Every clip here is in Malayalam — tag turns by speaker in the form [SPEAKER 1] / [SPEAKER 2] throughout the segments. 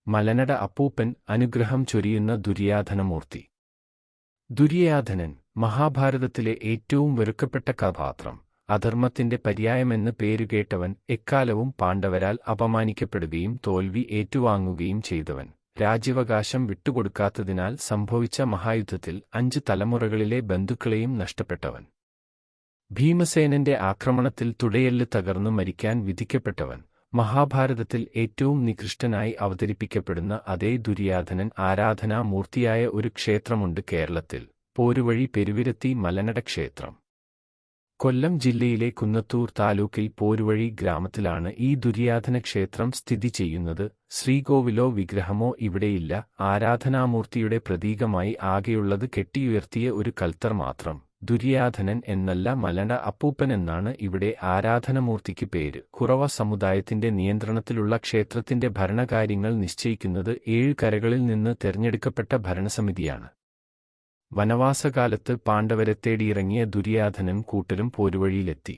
[SPEAKER 1] മലനട അപ്പൂപ്പൻ അനുഗ്രഹം ചൊരിയുന്ന ദുര്യാധനമൂർത്തി. ദുര്യാധനൻ, മഹാഭാരതത്തിലെ ഏറ്റവും വെറുക്കപ്പെട്ട കഥാപാത്രം, അധർമ്മത്തിന്റെ പര്യായമെന്ന് പേരുകേട്ടവൻ, എക്കാലവും പാണ്ഡവരാൽ അപമാനിക്കപ്പെടുകയും തോൽവി ഏറ്റുവാങ്ങുകയും ചെയ്തവൻ, രാജ്യാവകാശം വിട്ടുകൊടുക്കാത്തതിനാൽ സംഭവിച്ച മഹായുദ്ധത്തിൽ 5 തലമുറകളിലെ ബന്ധുക്കളെയും നഷ്ടപ്പെട്ടവൻ, ഭീമസേനന്റെ ആക്രമണത്തിൽ തുടയെല്ല് തകർന്നു മരിക്കാൻ വിധിക്കപ്പെട്ടവൻ, മഹാഭാരതത്തിൽ ഏറ്റവും നികൃഷ്ടനായി അവതരിപ്പിക്കപ്പെടുന്ന അതേ ദുര്യാധനൻ ആരാധനാമൂർത്തിയായ ഒരു ക്ഷേത്രമുണ്ട് കേരളത്തിൽ, പോരുവഴി പെരുവിരത്തി മലനട ക്ഷേത്രം. കൊല്ലം ജില്ലയിലെ കുന്നത്തൂർ താലൂക്കിൽ പോരുവഴി ഗ്രാമത്തിലാണ് ഈ ദുര്യാധന ക്ഷേത്രം സ്ഥിതി ചെയ്യുന്നത്. ശ്രീകോവിലോ വിഗ്രഹമോ ഇവിടെയില്ല. ആരാധനാമൂർത്തിയുടെ പ്രതീകമായി ആകെയുള്ളത് കെട്ടിയുയർത്തിയ ഒരു കൽത്തർ മാത്രം. ദുര്യാധനൻ എന്നല്ല, മലനട അപ്പൂപ്പൻ എന്നാണ് ഇവിടെ ആരാധനമൂർത്തിക്ക് പേര്. കുറവ സമുദായത്തിന്റെ നിയന്ത്രണത്തിലുള്ള ക്ഷേത്രത്തിന്റെ ഭരണകാര്യങ്ങൾ നിശ്ചയിക്കുന്നത് 7 കരകളിൽ നിന്ന് തെരഞ്ഞെടുക്കപ്പെട്ട ഭരണസമിതിയാണ്. വനവാസകാലത്ത് പാണ്ഡവരെ തേടിയിറങ്ങിയ ദുര്യാധനൻ കൂട്ടരും പോരുവഴിയിലെത്തി.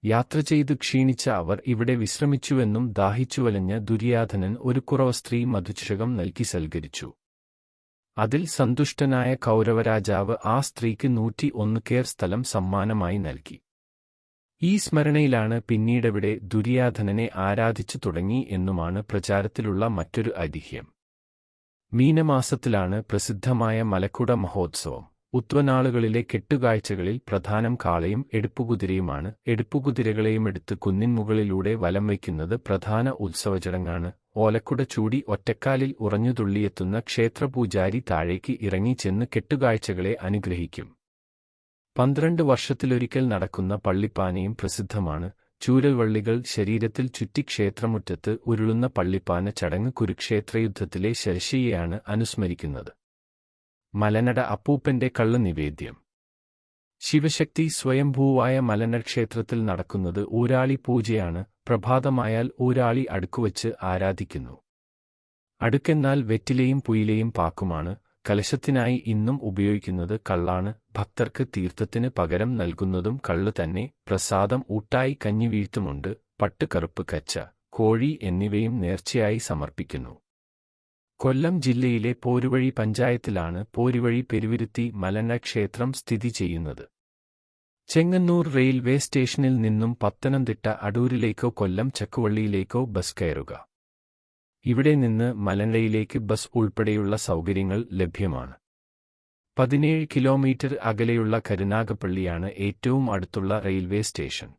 [SPEAKER 1] യാത്ര ചെയ്തു ക്ഷീണിച്ച അവർ ഇവിടെ വിശ്രമിച്ചുവെന്നും ദാഹിച്ചുവലഞ്ഞ ദുര്യാധനൻ ഒരു കുറവ സ്ത്രീ മധുചഷകം നൽകി സൽക്കരിച്ചു. അതിൽ സന്തുഷ്ടനായ കൗരവരാജാവ് ആ സ്ത്രീക്ക് 101 കേർ സ്ഥലം സമ്മാനമായി നൽകി. ഈ സ്മരണയിലാണ് പിന്നീടവിടെ ദുര്യാധനനെ ആരാധിച്ചു തുടങ്ങി എന്നുമാണ് പ്രചാരത്തിലുള്ള മറ്റൊരു ഐതിഹ്യം. മീനമാസത്തിലാണ് പ്രസിദ്ധമായ മലക്കുട മഹോത്സവം. ഉത്വനാളുകളിലെ കെട്ടുകാഴ്ചകളിൽ പ്രധാനം കാളയും എടുപ്പുകുതിരയുമാണ്. എടുപ്പുകുതിരകളെയുമെടുത്ത് കുന്നിൻമുകളിലൂടെ വലം വയ്ക്കുന്നത് പ്രധാന ഉത്സവചടങ്ങാണ്. ഓലക്കുട ചൂടി ഒറ്റക്കാലിൽ ഉറഞ്ഞുതുള്ളിയെത്തുന്ന ക്ഷേത്രപൂജാരി താഴേക്ക് ഇറങ്ങി ചെന്ന് കെട്ടുകാഴ്ചകളെ അനുഗ്രഹിക്കും. 12 വർഷത്തിലൊരിക്കൽ നടക്കുന്ന പള്ളിപ്പാനയും പ്രസിദ്ധമാണ്. ചൂരൽവള്ളികൾ ശരീരത്തിൽ ചുറ്റി ക്ഷേത്രമുറ്റത്ത് ഉരുളുന്ന പള്ളിപ്പാന ചടങ്ങ് കുരുക്ഷേത്രയുദ്ധത്തിലെ ശരശയ്യയാണ് അനുസ്മരിക്കുന്നത്. മലനട അപ്പൂപ്പന്റെ കള്ള് നിവേദ്യം. ശിവശക്തി സ്വയംഭൂവായ മലനട ക്ഷേത്രത്തിൽ നടക്കുന്നത് ഊരാളി പൂജയാണ്. പ്രഭാതമായാൽ ഊരാളി അടുക്കുവച്ച് ആരാധിക്കുന്നു. അടുക്കെന്നാൽ വെറ്റിലയും പുയിലയും പാക്കുമാണ്. കലശത്തിനായി ഇന്നും ഉപയോഗിക്കുന്നത് കള്ളാണ്. ഭക്തർക്ക് തീർത്ഥത്തിന് പകരം നൽകുന്നതും കള്ള് തന്നെ. പ്രസാദം ഊട്ടായി കഞ്ഞി വീഴ്ത്തുമുണ്ട്. പട്ട്, കറുപ്പ്, കച്ച, കോഴി എന്നിവയും നേർച്ചയായി സമർപ്പിക്കുന്നു. കൊല്ലം ജില്ലയിലെ പോരുവഴി പഞ്ചായത്തിലാണ് പോരുവഴി പെരുവിരുത്തി മലനട ക്ഷേത്രം സ്ഥിതി ചെയ്യുന്നത്. ചെങ്ങന്നൂർ റെയിൽവേ സ്റ്റേഷനിൽ നിന്നും പത്തനംതിട്ട അടൂരിലേക്കോ കൊല്ലം ചക്കുവള്ളിയിലേക്കോ ബസ് കയറുക. ഇവിടെ നിന്ന് മലനടയിലേക്ക് ബസ് ഉൾപ്പെടെയുള്ള സൗകര്യങ്ങൾ ലഭ്യമാണ്. 17 കിലോമീറ്റർ അകലെയുള്ള കരുനാഗപ്പള്ളിയാണ് ഏറ്റവും അടുത്തുള്ള റെയിൽവേ സ്റ്റേഷൻ.